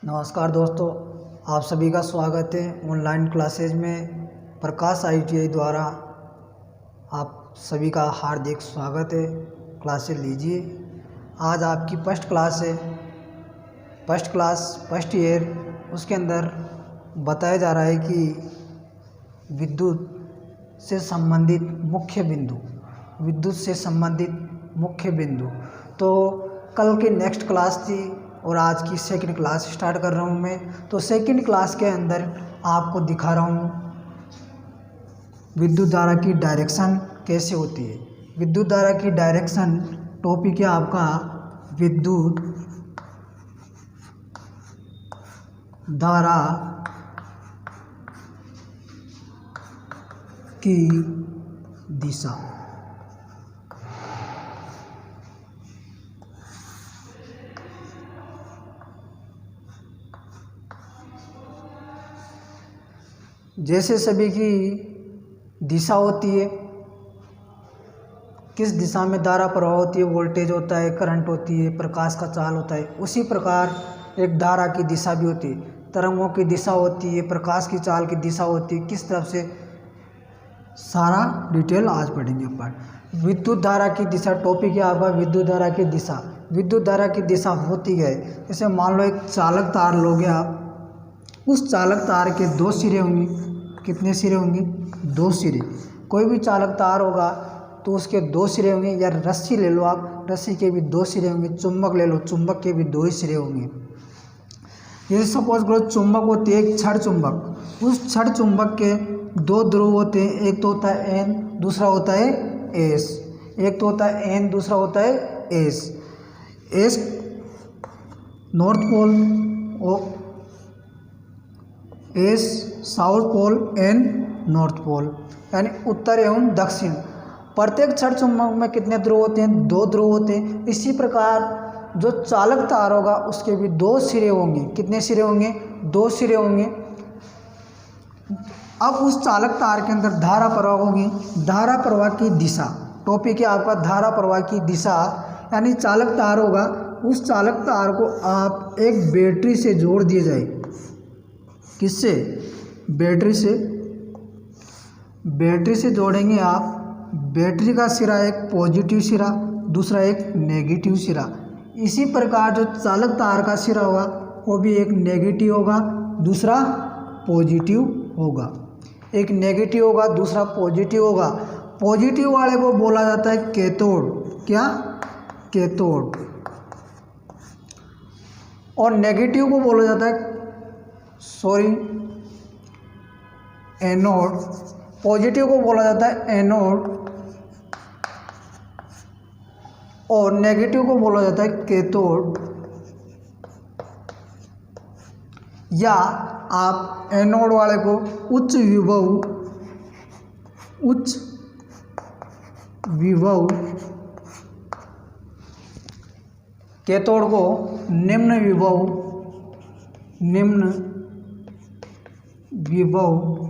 नमस्कार दोस्तों, आप सभी का स्वागत है ऑनलाइन क्लासेज में। प्रकाश ITI द्वारा आप सभी का हार्दिक स्वागत है। क्लासेज लीजिए। आज आपकी फर्स्ट क्लास है, फर्स्ट क्लास फर्स्ट ईयर। उसके अंदर बताया जा रहा है कि विद्युत से संबंधित मुख्य बिंदु, विद्युत से संबंधित मुख्य बिंदु। तो कल की नेक्स्ट क्लास थी और आज की सेकंड क्लास स्टार्ट कर रहा हूँ मैं। तो सेकंड क्लास के अंदर आपको दिखा रहा हूँ विद्युत धारा की डायरेक्शन कैसे होती है। विद्युत धारा की डायरेक्शन टॉपिक है आपका विद्युत धारा की दिशा। जैसे सभी की दिशा होती है, किस दिशा में धारा प्रवाह होती है, वोल्टेज होता है, करंट होती है, प्रकाश का चाल होता है, उसी प्रकार एक धारा की दिशा भी होती है। तरंगों की दिशा होती है, प्रकाश की चाल की दिशा होती है, किस तरफ से, सारा डिटेल आज पढ़ेंगे अपन। विद्युत धारा की दिशा टॉपिक है आपका विद्युत धारा की दिशा। विद्युत धारा की दिशा होती है, जैसे मान लो एक चालक तार लोगे आप, उस चालक तार के दो सिरे होंगे। कितने सिरे होंगे? दो सिरे। कोई भी चालक तार होगा तो उसके दो सिरे होंगे, या रस्सी ले लो आप, रस्सी के भी दो सिरे होंगे। चुंबक ले लो, चुंबक के भी दो ही सिरे होंगे। जैसे सपोज करो चुंबक होती है एक छड़ चुंबक, उस छड़ चुंबक के दो ध्रुव होते हैं, एक तो होता है N, दूसरा होता है S। एक तो होता है N, दूसरा होता है S। S नॉर्थ पोल और S south pole and north pole, यानी उत्तर एवं दक्षिण। प्रत्येक छड़ चुंबक में कितने ध्रुव होते हैं? दो ध्रुव होते हैं। इसी प्रकार जो चालक तार होगा उसके भी दो सिरे होंगे। कितने सिरे होंगे? दो सिरे होंगे। अब उस चालक तार के अंदर धारा प्रवाह होगी। धारा प्रवाह की दिशा टॉपिक है आपका धारा प्रवाह की दिशा, यानी चालक तार होगा, उस चालक तार को आप एक बैटरी से जोड़ दिए जाए। किससे? बैटरी से। बैटरी से जोड़ेंगे आप। बैटरी का सिरा एक पॉजिटिव सिरा, दूसरा एक नेगेटिव सिरा। इसी प्रकार जो चालक तार का सिरा होगा वो भी एक नेगेटिव होगा, दूसरा पॉजिटिव होगा। एक नेगेटिव होगा, दूसरा पॉजिटिव होगा। पॉजिटिव वाले को बोला जाता है कैथोड। क्या? कैथोड। और नेगेटिव को बोला जाता है एनोड। पॉजिटिव को बोला जाता है एनोड और नेगेटिव को बोला जाता है कैथोड। या आप एनोड वाले को उच्च विभव, कैथोड को निम्न विभव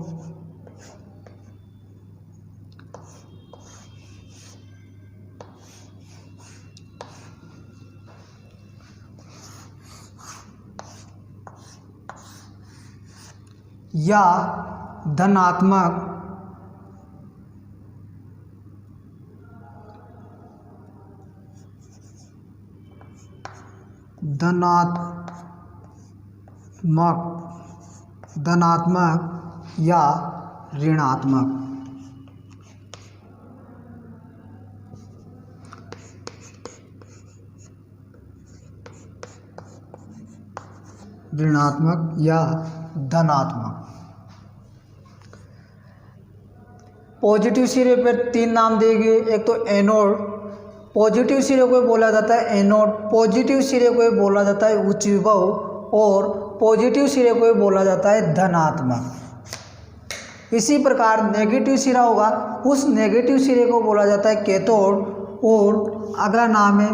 या धनात्मक या ऋणात्मक। ऋणात्मक या धनात्मक। पॉजिटिव सिरे पर तीन नाम दिए गए। एक तो एनोड, पॉजिटिव सिरे को बोला जाता है एनोड। पॉजिटिव सिरे को बोला जाता है उच्च विभव और पॉजिटिव सिरे को बोला जाता है धनात्मक। इसी प्रकार नेगेटिव सिरा होगा, उस नेगेटिव सिरे को बोला जाता है कैथोड और अगला नाम है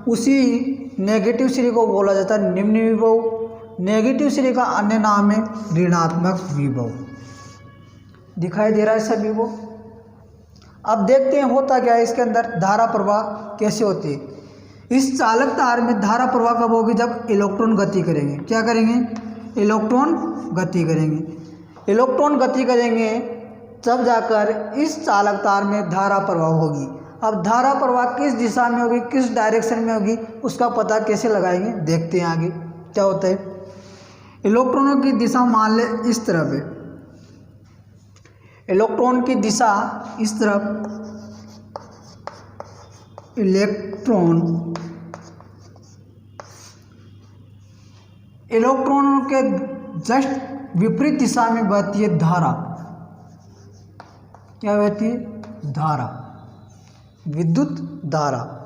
उसी नेगेटिव सिरे को बोला जाता है निम्न विभव। नेगेटिव सिरे का अन्य नाम है ऋणात्मक विभव। दिखाई दे रहा है सभी को? अब देखते हैं होता क्या है इसके अंदर, धारा प्रवाह कैसे होती है। इस चालक तार में धारा प्रवाह कब होगी? जब इलेक्ट्रॉन गति करेंगे। क्या करेंगे? इलेक्ट्रॉन गति करेंगे। इलेक्ट्रॉन गति करेंगे तब जाकर इस चालक तार में धारा प्रवाह होगी। अब धारा प्रवाह किस दिशा में होगी, किस डायरेक्शन में होगी, उसका पता कैसे लगाएंगे, देखते हैं आगे क्या होता है। इलेक्ट्रॉनों की दिशा मान ले इस तरफ है, इलेक्ट्रॉन की दिशा इस तरफ, इलेक्ट्रॉनों के जस्ट विपरीत दिशा में बहती है धारा। क्या बहती है? धारा, विद्युत धारा।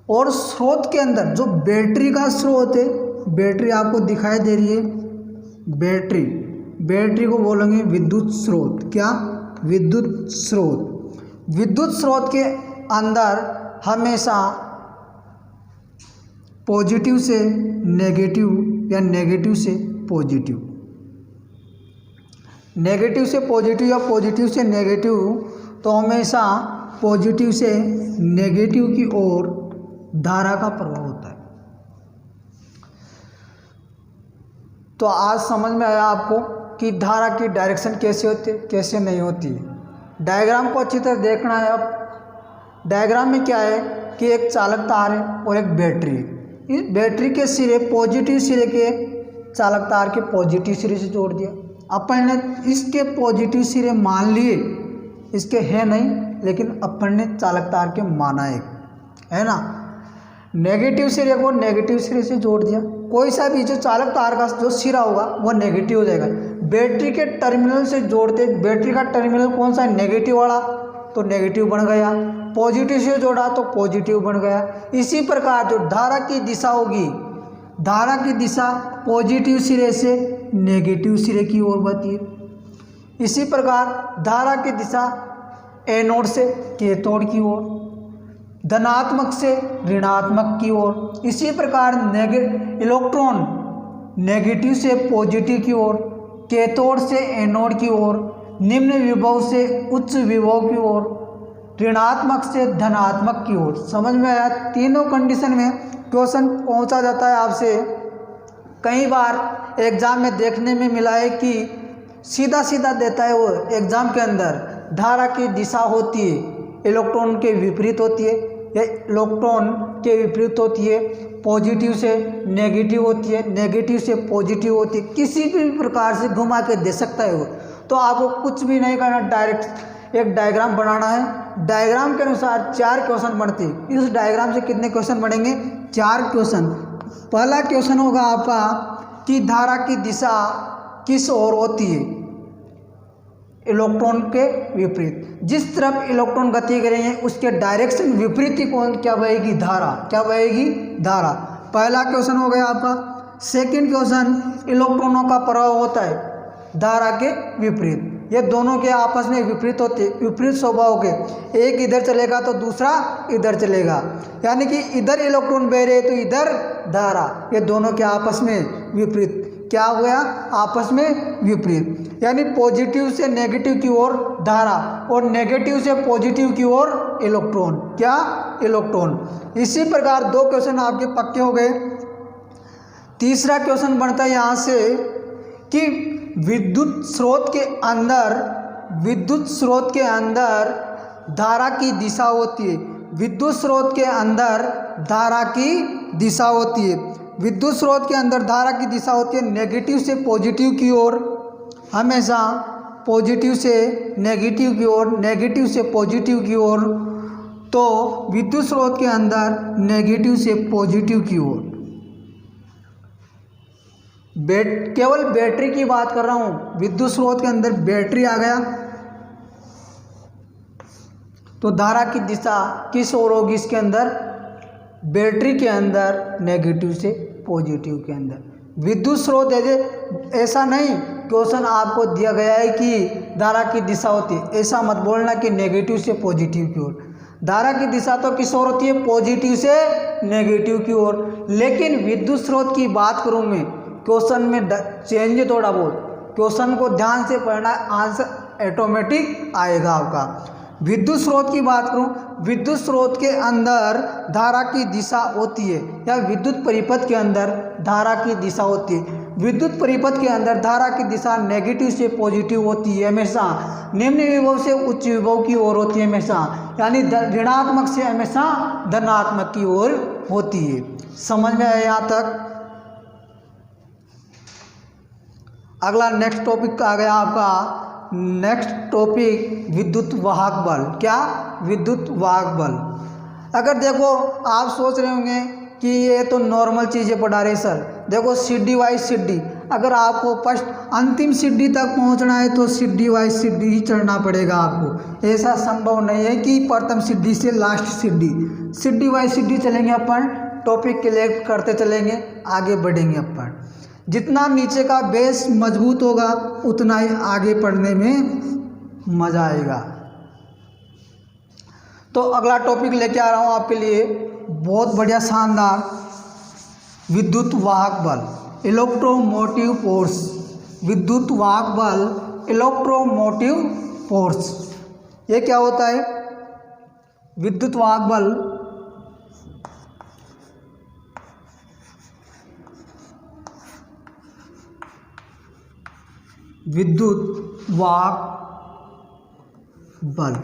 और स्रोत के अंदर जो बैटरी का स्रोत है, बैटरी आपको दिखाई दे रही है, बैटरी को बोलेंगे विद्युत स्रोत। क्या? विद्युत स्रोत। विद्युत स्रोत के अंदर हमेशा पॉजिटिव से नेगेटिव या नेगेटिव से पॉजिटिव, नेगेटिव से पॉजिटिव या पॉजिटिव से नेगेटिव, तो हमेशा पॉजिटिव से नेगेटिव की ओर धारा का प्रवाह होता है। तो आज समझ में आया आपको कि धारा की डायरेक्शन कैसे होती है, कैसे नहीं होती है। डायग्राम को अच्छी तरह देखना है। अब डायग्राम में क्या है कि एक चालक तार है और एक बैटरी है। इस बैटरी के सिरे पॉजिटिव सिरे के चालक तार के पॉजिटिव सिरे से जोड़ दिया। अपन ने इसके पॉजिटिव सिरे मान लिए, इसके है नहीं, लेकिन अपन ने चालक तार के माना है ना। नेगेटिव सिरे को नेगेटिव सिरे से जोड़ दिया। कोई सा भी जो चालक तार का जो सिरा होगा वो नेगेटिव हो जाएगा। बैटरी के टर्मिनल से जोड़ते, बैटरी का टर्मिनल कौन सा है? नेगेटिव वाला, तो नेगेटिव बन गया। पॉजिटिव से जोड़ा तो पॉजिटिव बन गया। इसी प्रकार जो धारा की दिशा होगी, धारा की दिशा पॉजिटिव सिरे से नेगेटिव सिरे की ओर बढ़ती है। इसी प्रकार धारा की दिशा एनोड से कैथोड की ओर, धनात्मक से ऋणात्मक की ओर। इसी प्रकार इलेक्ट्रॉन नेगेटिव से पॉजिटिव की ओर, कैथोड से एनोड की ओर, निम्न विभव से उच्च विभव की ओर, ऋणात्मक से धनात्मक की ओर। समझ में आया? तीनों कंडीशन में क्वेश्चन पहुंचा जाता है आपसे। कई बार एग्जाम में देखने में मिला है कि सीधा सीधा देता है वो एग्जाम के अंदर। धारा की दिशा होती है इलेक्ट्रॉन के विपरीत होती है, या इलेक्ट्रॉन के विपरीत होती है, पॉजिटिव से नेगेटिव होती है, नेगेटिव से पॉजिटिव होती है। किसी भी प्रकार से घुमा के दे सकता है वो। तो आपको कुछ भी नहीं करना, डायरेक्ट एक डायग्राम बनाना है। डायग्राम के अनुसार 4 क्वेश्चन बनते हैं। इस डायग्राम से कितने क्वेश्चन बनेंगे? 4 क्वेश्चन। पहला क्वेश्चन होगा आपका कि धारा की दिशा किस ओर होती है? इलेक्ट्रॉन के विपरीत। जिस तरफ इलेक्ट्रॉन गति करेंगे उसके डायरेक्शन विपरीत ही क्या बहेगी? धारा। क्या बहेगी? धारा। पहला क्वेश्चन हो गया आपका। सेकंड क्वेश्चन, इलेक्ट्रॉनों का प्रवाह होता है धारा के विपरीत। ये दोनों के आपस में विपरीत होते, विपरीत स्वभाव के, एक इधर चलेगा तो दूसरा इधर चलेगा। यानी कि इधर इलेक्ट्रॉन बह रहे तो इधर धारा। ये दोनों के आपस में विपरीत। क्या हो गया? आपस में विपरीत। यानी पॉजिटिव से नेगेटिव की ओर धारा और नेगेटिव से पॉजिटिव की ओर इलेक्ट्रॉन। क्या? इलेक्ट्रॉन। इसी प्रकार 2 क्वेश्चन आपके पक्के हो गए। तीसरा क्वेश्चन बनता है यहाँ से कि विद्युत स्रोत के अंदर धारा की दिशा होती है। विद्युत स्रोत के अंदर धारा की दिशा होती है। विद्युत स्रोत के अंदर धारा की दिशा होती है नेगेटिव से पॉजिटिव की ओर, हमेशा पॉजिटिव से नेगेटिव की ओर, नेगेटिव से पॉजिटिव की ओर। तो विद्युत स्रोत के अंदर नेगेटिव से पॉजिटिव की ओर। केवल बैटरी की बात कर रहा हूं। विद्युत स्रोत के अंदर बैटरी आ गया तो धारा की दिशा किस ओर होगी? इसके अंदर बैटरी के अंदर नेगेटिव से पॉजिटिव के अंदर। विद्युत स्रोत ऐसा नहीं, क्वेश्चन आपको दिया गया है कि धारा की दिशा होती है, ऐसा मत बोलना कि नेगेटिव से पॉजिटिव की ओर। धारा की दिशा तो किस ओर होती है? पॉजिटिव से नेगेटिव की ओर। लेकिन विद्युत स्रोत की बात करूं मैं, क्वेश्चन में चेंज है थोड़ा बहुत। क्वेश्चन को ध्यान से पढ़ना, आंसर ऑटोमेटिक आएगा आपका। विद्युत स्रोत की बात करूं, विद्युत स्रोत के अंदर धारा की दिशा होती है, या विद्युत परिपथ के अंदर धारा की दिशा होती है। विद्युत परिपथ के अंदर धारा की दिशा नेगेटिव से पॉजिटिव होती है हमेशा, निम्न विभव से उच्च विभव की ओर होती है हमेशा, यानी ऋणात्मक से हमेशा धनात्मक की ओर होती है। समझ में आया यहाँ तक? अगला नेक्स्ट टॉपिक आ गया आपका, नेक्स्ट टॉपिक विद्युत वाहक बल। क्या? विद्युत वाहक बल। अगर देखो आप सोच रहे होंगे कि ये तो नॉर्मल चीज़ें पढ़ा रहे सर, देखो सीढ़ी वाइज सीढ़ी, अगर आपको फर्स्ट अंतिम सीढ़ी तक पहुंचना है तो सीढ़ी वाइज सीढ़ी ही चढ़ना पड़ेगा आपको। ऐसा संभव नहीं है कि प्रथम सीढ़ी से लास्ट सीढ़ी, सीढ़ी वाइज सीढ़ी चलेंगे अपन, टॉपिक क्लियर करते चलेंगे, आगे बढ़ेंगे अपन। जितना नीचे का बेस मजबूत होगा उतना ही आगे पढ़ने में मज़ा आएगा। तो अगला टॉपिक लेके आ रहा हूँ आपके लिए, बहुत बढ़िया शानदार, विद्युत वाहक बल, इलेक्ट्रोमोटिव फोर्स। विद्युत वाहक बल, इलेक्ट्रोमोटिव फोर्स, ये क्या होता है? विद्युत वाहक बल विद्युत वाहक बल,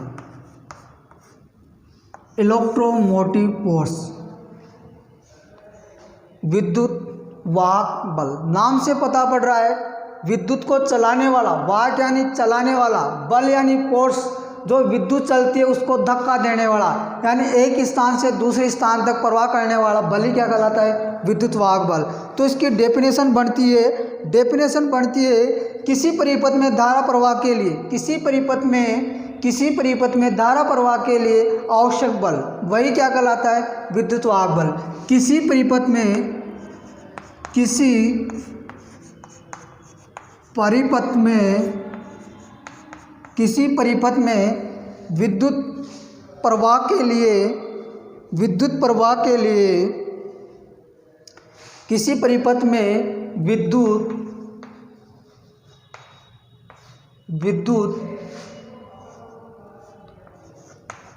इलेक्ट्रोमोटिव फोर्स। विद्युत वाहक बल, नाम से पता पड़ रहा है विद्युत को चलाने वाला, वाहक यानी चलाने वाला, बल यानी फोर्स, जो विद्युत चलती है उसको धक्का देने वाला, यानी एक स्थान से दूसरे स्थान तक प्रवाह करने वाला बल ही क्या कहलाता है? विद्युत वाहक बल। तो इसकी डेफिनेशन बनती है किसी परिपथ में धारा प्रवाह के लिए, किसी परिपथ में धारा प्रवाह के लिए आवश्यक बल, वही क्या कहलाता है? विद्युत वाहक बल। किसी परिपथ में विद्युत प्रवाह के लिए किसी परिपथ में विद्युत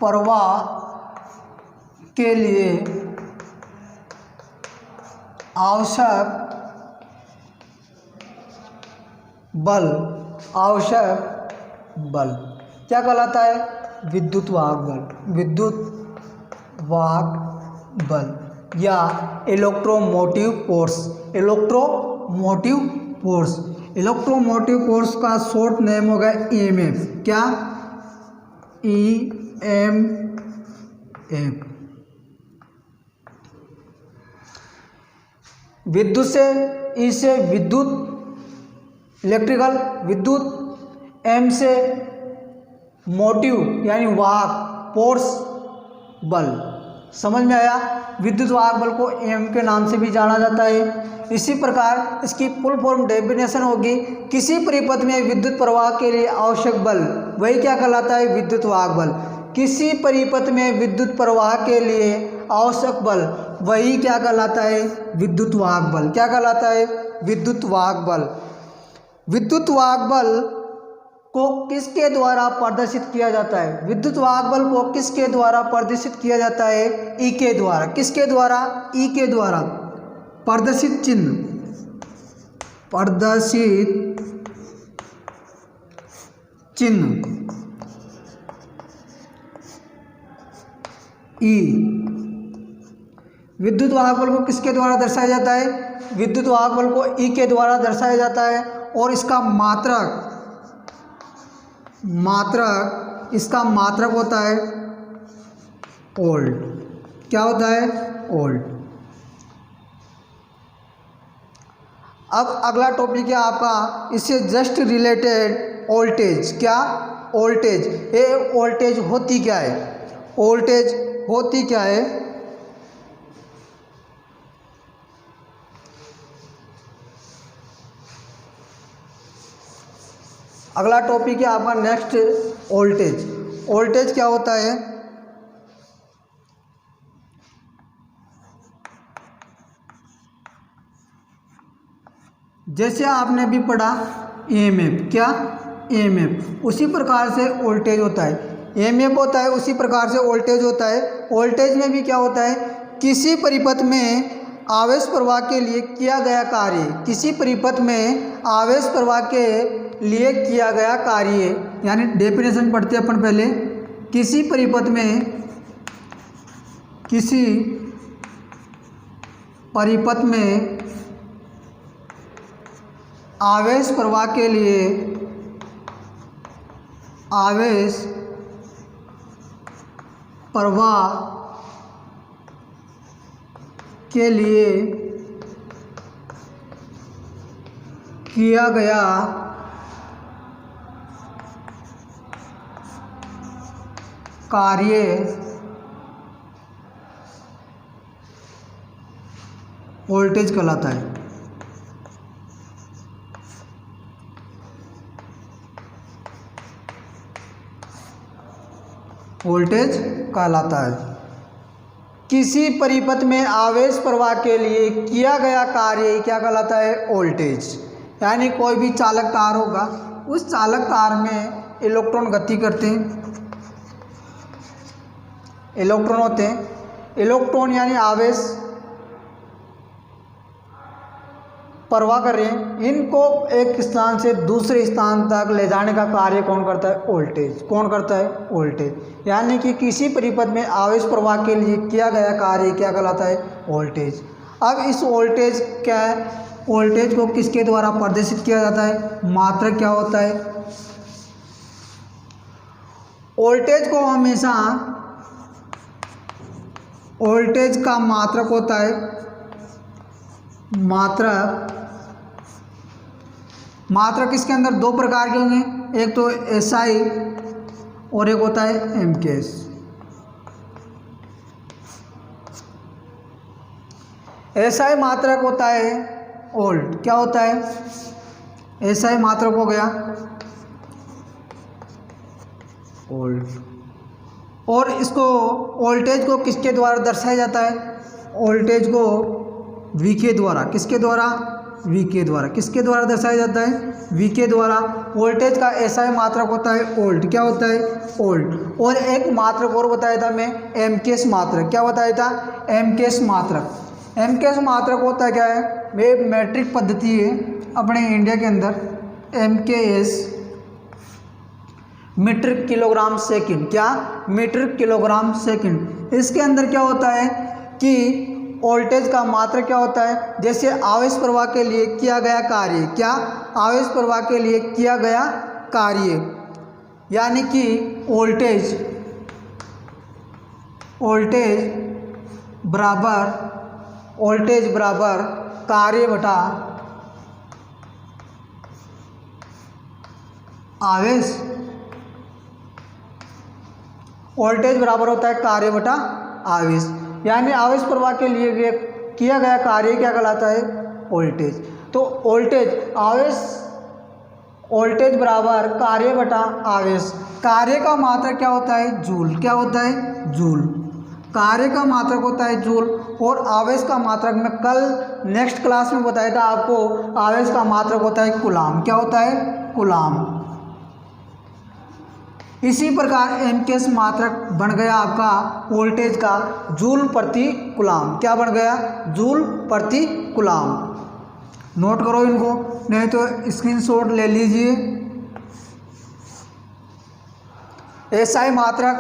प्रवाह के लिए आवश्यक बल क्या कहलाता है? विद्युत वाहक बल। विद्युत वाहक बल या इलेक्ट्रोमोटिव फोर्स। इलेक्ट्रोमोटिव फोर्स का शॉर्ट नेम होगा ईएमएफ। क्या? ईएमएफ। विद्युत से ई से विद्युत, इलेक्ट्रिकल, विद्युत, एम से मोटिव यानी वाहक, फोर्स, बल। समझ में आया? विद्युत वाहक बल को एम के नाम से भी जाना जाता है। इसी प्रकार इसकी फुल फॉर्म डेफिनेशन होगी, किसी परिपथ में विद्युत प्रवाह के लिए आवश्यक बल, वही क्या कहलाता है? विद्युत वाहक बल। किसी परिपथ में विद्युत प्रवाह के लिए आवश्यक बल, वही क्या कहलाता है? विद्युत वाहक बल। क्या कहलाता है? विद्युत वाहक बल। विद्युत वाहक बल को किसके द्वारा प्रदर्शित किया जाता है? विद्युत वाहक बल को किसके द्वारा प्रदर्शित किया जाता है? ई के द्वारा। किसके द्वारा? ई के द्वारा। प्रदर्शित चिन्ह, ई। विद्युत वाहक बल को किसके द्वारा दर्शाया जाता है? विद्युत वाहक बल को ई के द्वारा दर्शाया जाता है, और इसका मात्रक होता है वोल्ट। क्या होता है? वोल्ट। अब अगला टॉपिक है आपका, इससे जस्ट रिलेटेड वोल्टेज। क्या? वोल्टेज। ये वोल्टेज होती क्या है? वोल्टेज होती क्या है? अगला टॉपिक है आपका नेक्स्ट, वोल्टेज। वोल्टेज क्या होता है? जैसे आपने भी पढ़ा ईएमएफ। क्या? ईएमएफ। उसी प्रकार से वोल्टेज होता है। EMF होता है उसी प्रकार से वोल्टेज होता है। वोल्टेज में भी क्या होता है, किसी परिपथ में आवेश प्रवाह के लिए किया गया कार्य, किसी परिपथ में आवेश प्रवाह के लिए किया गया कार्य, यानी डेफिनेशन पढ़ते हैं अपन पहले। किसी परिपथ में आवेश प्रवाह के लिए किया गया कार्य वोल्टेज कहलाता है। वोल्टेज कहलाता है। किसी परिपथ में आवेश प्रवाह के लिए किया गया कार्य क्या कहलाता है, वोल्टेज। यानी कोई भी चालक तार होगा, उस चालक तार में इलेक्ट्रॉन गति करते हैं, इलेक्ट्रॉन होते हैं। इलेक्ट्रॉन यानी आवेश प्रवाह कर रहे हैं, इनको एक स्थान से दूसरे स्थान तक ले जाने का कार्य कौन करता है, वोल्टेज। कौन करता है, वोल्टेज। यानी कि किसी परिपथ में आवेश प्रवाह के लिए किया गया कार्य क्या कहलाता है, वोल्टेज। अब इस वोल्टेज को किसके द्वारा प्रदर्शित किया जाता है, मात्रक क्या होता है। वोल्टेज को हमेशा वोल्टेज का मात्रक होता है, मात्रक इसके अंदर दो प्रकार के होंगे, एक तो SI और एक होता है MKS। SI मात्रक होता है वोल्ट। क्या होता है, SI मात्रक हो गया वोल्ट। और इसको वोल्टेज को किसके द्वारा दर्शाया जाता है, वोल्टेज को V के द्वारा। किसके द्वारा, V के द्वारा। किसके द्वारा दर्शाया जाता है, V के द्वारा। वोल्टेज का SI मात्रक होता है वोल्ट। क्या होता है, वोल्ट। और एक मात्रक और बताया था मैं, MKS मात्रक। क्या बताया था, MKS मात्रक। MKS मात्रक होता है क्या है, वे मैट्रिक पद्धति है अपने इंडिया के अंदर। MKS metre kilogram second. क्या, मीटर किलोग्राम सेकंड। इसके अंदर क्या होता है कि वोल्टेज का मात्रक क्या होता है, जैसे आवेश प्रवाह के लिए किया गया कार्य। क्या, आवेश प्रवाह के लिए किया गया कार्य, यानी कि वोल्टेज बराबर कार्य बटा आवेश। वोल्टेज बराबर होता है कार्य बटा आवेश, यानी आवेश प्रवाह के लिए किया गया कार्य क्या कहलाता है, वोल्टेज। तो वोल्टेज बराबर कार्य बटा आवेश। कार्य का मात्रक क्या होता है, जूल। क्या होता है, जूल। कार्य का मात्रक होता है जूल। और आवेश का मात्रक मैं कल नेक्स्ट क्लास में बताया था आपको, आवेश का मात्रक होता है कूलाम। क्या होता है, कूलाम। इसी प्रकार MKS मात्रक बन गया आपका वोल्टेज का जूल प्रति कूलाम। क्या बन गया, जूल प्रति कूलाम। नोट करो इनको, नहीं तो स्क्रीनशॉट ले लीजिए। SI मात्रक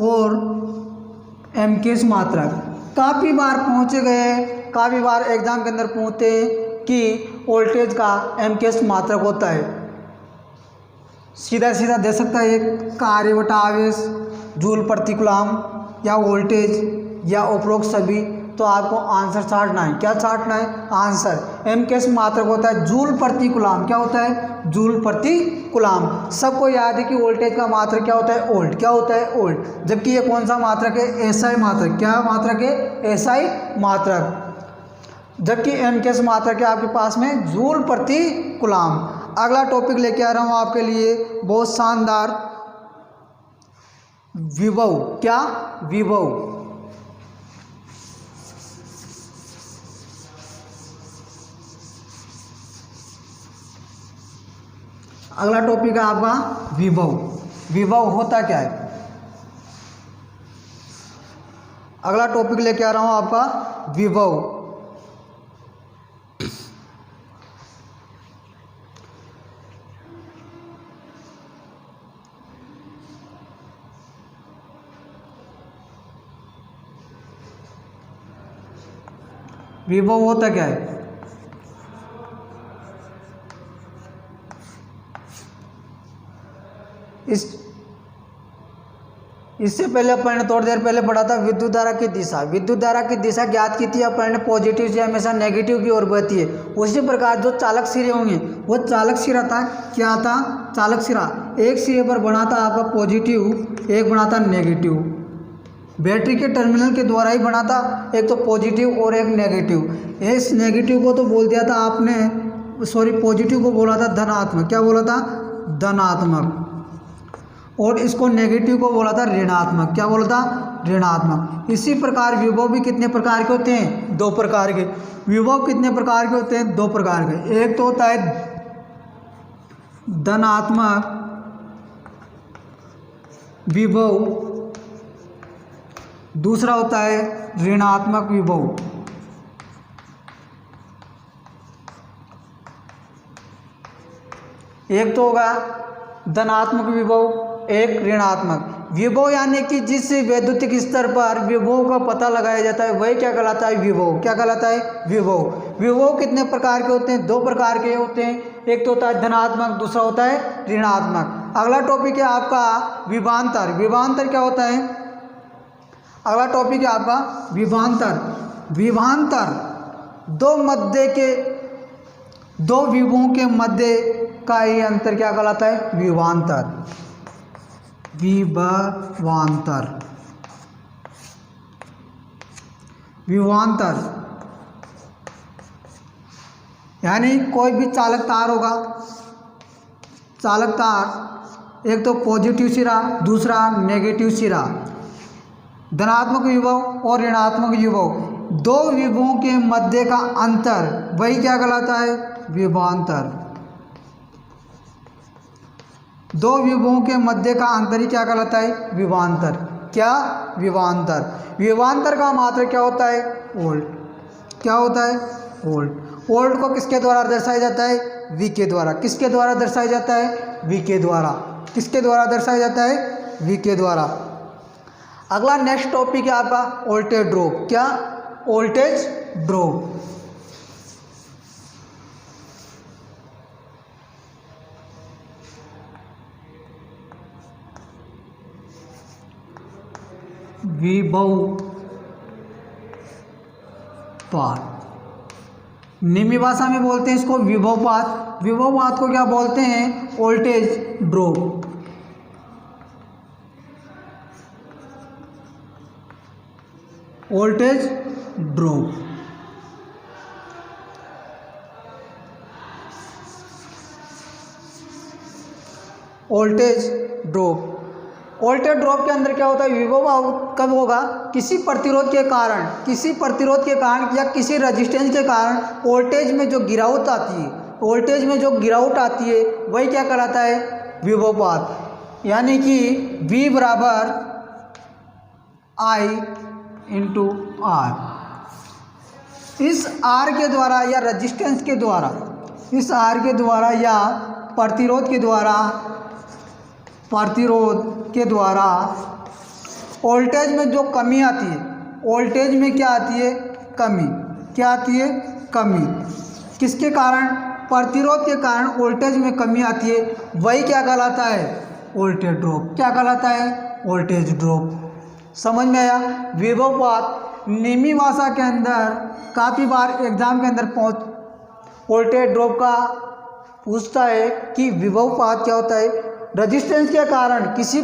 और MKS मात्रक काफ़ी बार पहुँचे गए, काफ़ी बार एग्जाम के अंदर पूछते कि वोल्टेज का MKS मात्रक होता है। सीधा सीधा दे सकता है एक कार्य बटा आवेश, जूल प्रति कूलाम या वोल्टेज या उपरोक्त सभी। तो आपको आंसर छांटना है। क्या छांटना है, आंसर। MKS मात्रक होता है जूल प्रति कूलाम। क्या होता है, जूल प्रति कूलाम। सबको याद है कि वोल्टेज का मात्रक क्या होता है, वोल्ट। क्या होता है, वोल्ट। जबकि ये कौन सा मात्रक है, SI मात्रक। क्या मात्रक है, SI मात्रक। जबकि MKS मात्रक है आपके पास में जूल प्रति कूलाम। अगला टॉपिक लेके आ रहा हूँ आपके लिए, बहुत शानदार, विभव। क्या, विभव। अगला टॉपिक है आपका विभव। विभव होता क्या है, अगला टॉपिक लेके आ रहा हूँ आपका विभव। विभव होता क्या है? इससे पहले अपन ने थोड़ी देर पहले पढ़ा था विद्युत धारा की दिशा। विद्युत धारा की दिशा ज्ञात की थी अपन ने, पॉजिटिव से हमेशा नेगेटिव की ओर बहती है। उसी प्रकार जो चालक सिरे होंगे वो चालक सिरा था, क्या था? चालक सिरा। एक सिरे पर बना था आपका पॉजिटिव, एक बना था नेगेटिव। बैटरी के टर्मिनल के द्वारा ही बना था, एक तो पॉजिटिव और एक नेगेटिव। इस नेगेटिव को तो बोल दिया था आपने, सॉरी पॉजिटिव को बोला था धनात्मक। क्या बोला था? धनात्मक। और इसको नेगेटिव को बोला था ऋणात्मक। क्या बोला था? ऋणात्मक। इसी प्रकार विभव भी कितने प्रकार के होते हैं? 2 प्रकार के। विभव कितने प्रकार के होते हैं? 2 प्रकार के। एक तो होता है धनात्मक विभव, दूसरा होता है ऋणात्मक विभव। एक तो होगा धनात्मक विभव, एक ऋणात्मक विभव। यानी कि जिस वैद्युतिक स्तर पर विभव का पता लगाया जाता है वही क्या कहलाता है? विभव। क्या कहलाता है? विभव। विभव कितने प्रकार के होते हैं? 2 प्रकार के होते हैं। एक तो होता है धनात्मक, दूसरा होता है ऋणात्मक। अगला टॉपिक है आपका विभवांतर। विभवांतर क्या होता है? अगला टॉपिक है आपका विभवांतर। विभवांतर दो विभवों के मध्य का ही अंतर क्या कहलाता है? विभवांतर। विभवांतर। विभवांतर यानी कोई भी चालक तार होगा, चालक तार, एक तो पॉजिटिव सिरा, दूसरा नेगेटिव सिरा। धनात्मक विभव और ऋणात्मक विभव, 2 विभवों के मध्य का अंतर वही क्या कहलाता है? विभवांतर। 2 विभवों के मध्य का अंतर ही क्या कहलाता है? विभवांतर। क्या? विभवांतर। विभवांतर का मात्रक क्या होता है? वोल्ट। क्या होता है? वोल्ट। वोल्ट को किसके द्वारा दर्शाया जाता है? V के द्वारा। किसके द्वारा दर्शाया जाता है? V के द्वारा। किसके द्वारा दर्शाया जाता है? V के द्वारा। अगला नेक्स्ट टॉपिक है आपका वोल्टेज ड्रॉप। क्या? Voltage drop. विभवपात, निम्न भाषा में बोलते हैं इसको विभवपात। विभवपात को क्या बोलते हैं? Voltage drop. Voltage drop. Voltage drop. Voltage drop के अंदर क्या होता है? विभव कब होगा? किसी प्रतिरोध के कारण, या किसी रेजिस्टेंस के कारण वोल्टेज में जो गिरावट आती है, वही क्या कहलाता है? विभवपात। यानी कि V बराबर I इंटू R। इस R के द्वारा या रेजिस्टेंस के द्वारा, इस R के द्वारा या प्रतिरोध के द्वारा वोल्टेज में जो कमी आती है, वोल्टेज में क्या आती है? कमी। क्या आती है? कमी। किसके कारण? प्रतिरोध के कारण वोल्टेज में कमी आती है, वही क्या कहलाता है? Voltage drop. क्या कहलाता है? Voltage drop. समझ में आया? विभवपात निम्न भाषा के अंदर काफ़ी बार एग्जाम के अंदर वोल्टेज ड्रॉप का पूछता है कि विभवपात क्या होता है? रेजिस्टेंस के कारण किसी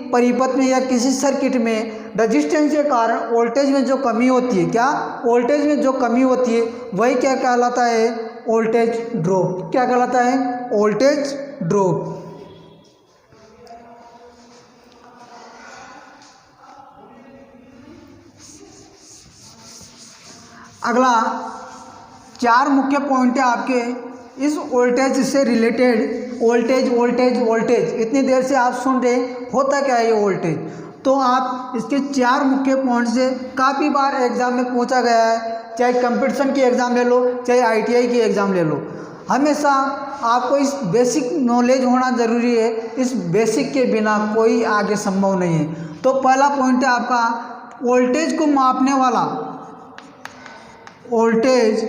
परिपथ में या किसी सर्किट में रेजिस्टेंस के कारण वोल्टेज में जो कमी होती है, क्या? वोल्टेज में जो कमी होती है वही क्या कहलाता है? Voltage drop. क्या कहलाता है? Voltage drop. अगला 4 मुख्य पॉइंट है आपके इस वोल्टेज से रिलेटेड। वोल्टेज इतनी देर से आप सुन रहे, होता क्या है ये वोल्टेज? तो आप इसके 4 मुख्य पॉइंट से काफ़ी बार एग्ज़ाम में पूछा गया है, चाहे कंपटीशन की एग्ज़ाम ले लो, चाहे ITI की एग्ज़ाम ले लो। हमेशा आपको इस बेसिक नॉलेज होना ज़रूरी है, इस बेसिक के बिना कोई आगे संभव नहीं है। तो पहला पॉइंट है आपका वोल्टेज को मापने वाला, वोल्टेज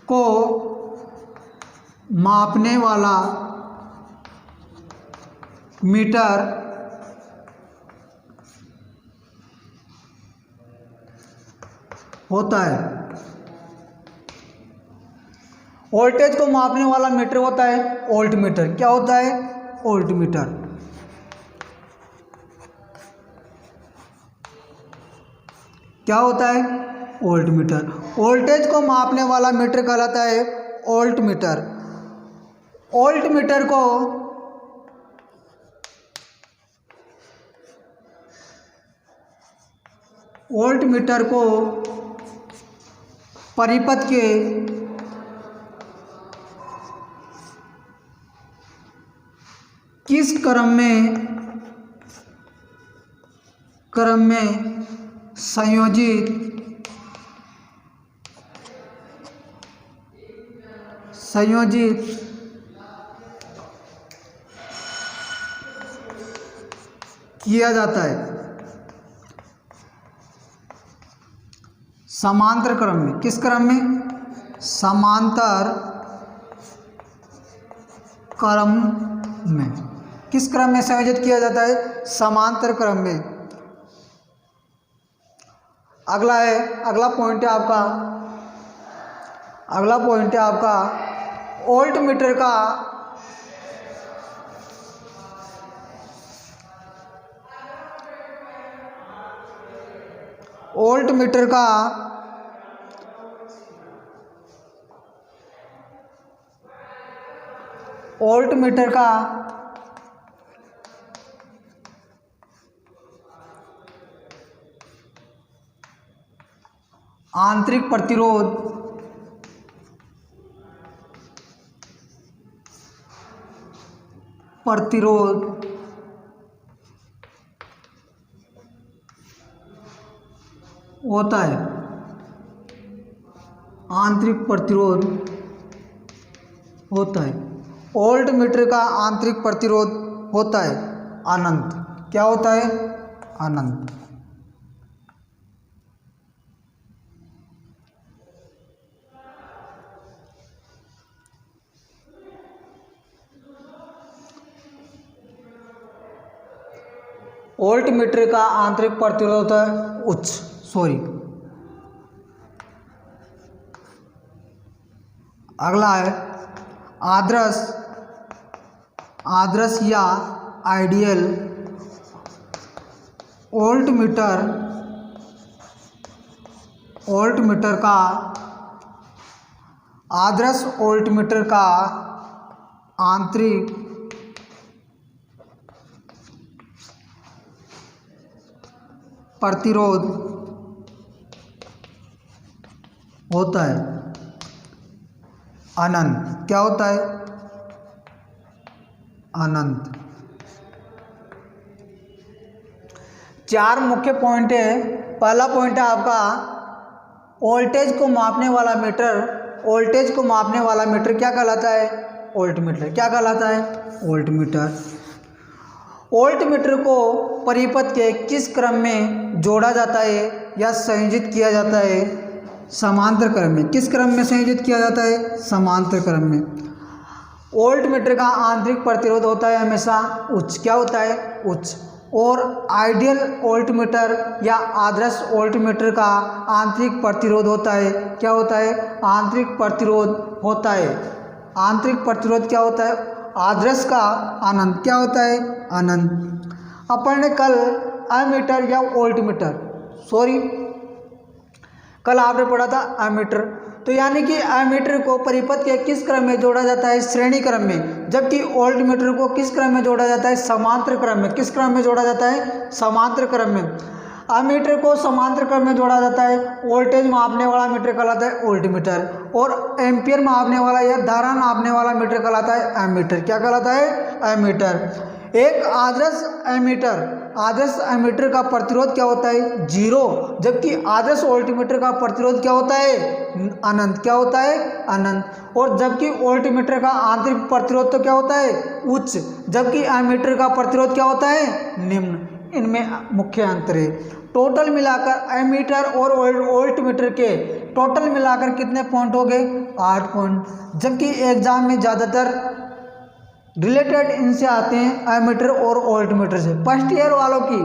को मापने वाला मीटर होता है। वोल्टेज को मापने वाला मीटर होता है वोल्ट मीटर। क्या होता है? Volt meter. क्या होता है? Volt meter. वोल्टेज को मापने वाला मीटर कहलाता है वोल्ट मीटर। वोल्ट मीटर को परिपथ के किस क्रम में संयोजित किया जाता है? समांतर क्रम में। किस क्रम में? समांतर क्रम में। किस क्रम में संयोजित किया जाता है? समांतर क्रम में। अगला पॉइंट है आपका वोल्ट मीटर का आंतरिक प्रतिरोध होता है। आंतरिक प्रतिरोध होता है। वोल्ट मीटर का आंतरिक प्रतिरोध होता है अनंत। क्या होता है? अनंत। वोल्ट मीटर का आंतरिक प्रतिरोध होता है उच्च। अगला है आदर्श या आइडियल वोल्ट मीटर का आदर्श वोल्ट मीटर का आंतरिक प्रतिरोध होता है अनंत। क्या होता है? अनंत। 4 मुख्य पॉइंट है। पहला पॉइंट है आपका वोल्टेज को मापने वाला मीटर। वोल्टेज को मापने वाला मीटर क्या कहलाता है? Volt meter. क्या कहलाता है? Volt meter. वोल्ट मीटर को परिपथ के किस क्रम में जोड़ा जाता है या संयोजित किया जाता है? समांतर क्रम में। किस क्रम में संयोजित किया जाता है? समांतर क्रम में। वोल्ट मीटर का आंतरिक प्रतिरोध होता है हमेशा उच्च। क्या होता है? उच्च। और आइडियल वोल्ट मीटर या आदर्श वोल्ट मीटर का आंतरिक प्रतिरोध होता है। क्या होता है? आंतरिक प्रतिरोध होता है। आंतरिक प्रतिरोध क्या होता है? आदर्श का अनंत। क्या होता है? अनंत। अपन ने कल एमीटर या वोल्ट मीटर कल आपने पढ़ा था एमीटर। तो यानी कि एमीटर को परिपथ के किस क्रम में जोड़ा जाता है? श्रेणी क्रम में। जबकि वोल्ट मीटर को किस क्रम में जोड़ा जाता है? समांतर क्रम में। किस क्रम में जोड़ा जाता है? समांतर क्रम में। एमीटर को समांतर क्रम में जोड़ा जाता है। वोल्टेज मापने वाला मीटर कहलाता है वोल्ट मीटर। और एम्पियर मापने वाला या धारा नापने वाला मीटर कहलाता है एमीटर। क्या कहलाता है? एमीटर। एक आदर्श एमीटर का प्रतिरोध क्या होता है, 0, जबकि आदर्श वोल्टमीटर का प्रतिरोध क्या होता है, अनंत। क्या होता है, अनंत। और जबकि वोल्टमीटर का आंतरिक प्रतिरोध तो क्या होता है, उच्च, जबकि एमीटर का प्रतिरोध क्या होता है, निम्न। इनमें मुख्य अंतर है। टोटल मिलाकर एमीटर और वोल्टमीटर के टोटल मिलाकर कितने पॉइंट हो गए, 8 पॉइंट। जबकि एग्जाम में ज़्यादातर रिलेटेड इनसे आते हैं, एमीटर और वोल्टमीटर से। फर्स्ट ईयर वालों की,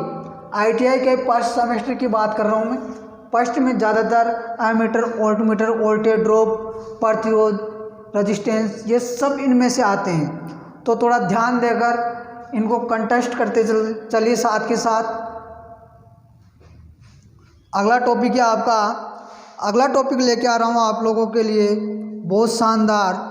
ITI के फर्स्ट सेमेस्टर की बात कर रहा हूँ मैं, फर्स्ट में ज़्यादातर एमीटर, वोल्टमीटर, वोल्टेज ड्रॉप, प्रतिरोध, रेजिस्टेंस, ये सब इनमें से आते हैं। तो थोड़ा ध्यान देकर इनको कंटेस्ट करते चलिए साथ के साथ। अगला टॉपिक है आपका, अगला टॉपिक लेके आ रहा हूँ आप लोगों के लिए, बहुत शानदार।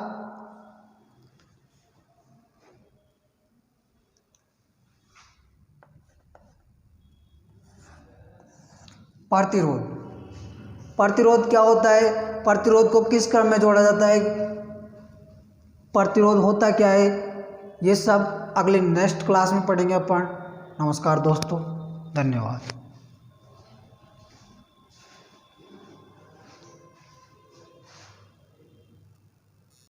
प्रतिरोध। प्रतिरोध क्या होता है, प्रतिरोध को किस क्रम में जोड़ा जाता है, प्रतिरोध होता क्या है, ये सब अगले नेक्स्ट क्लास में पढ़ेंगे अपन। नमस्कार दोस्तों, धन्यवाद।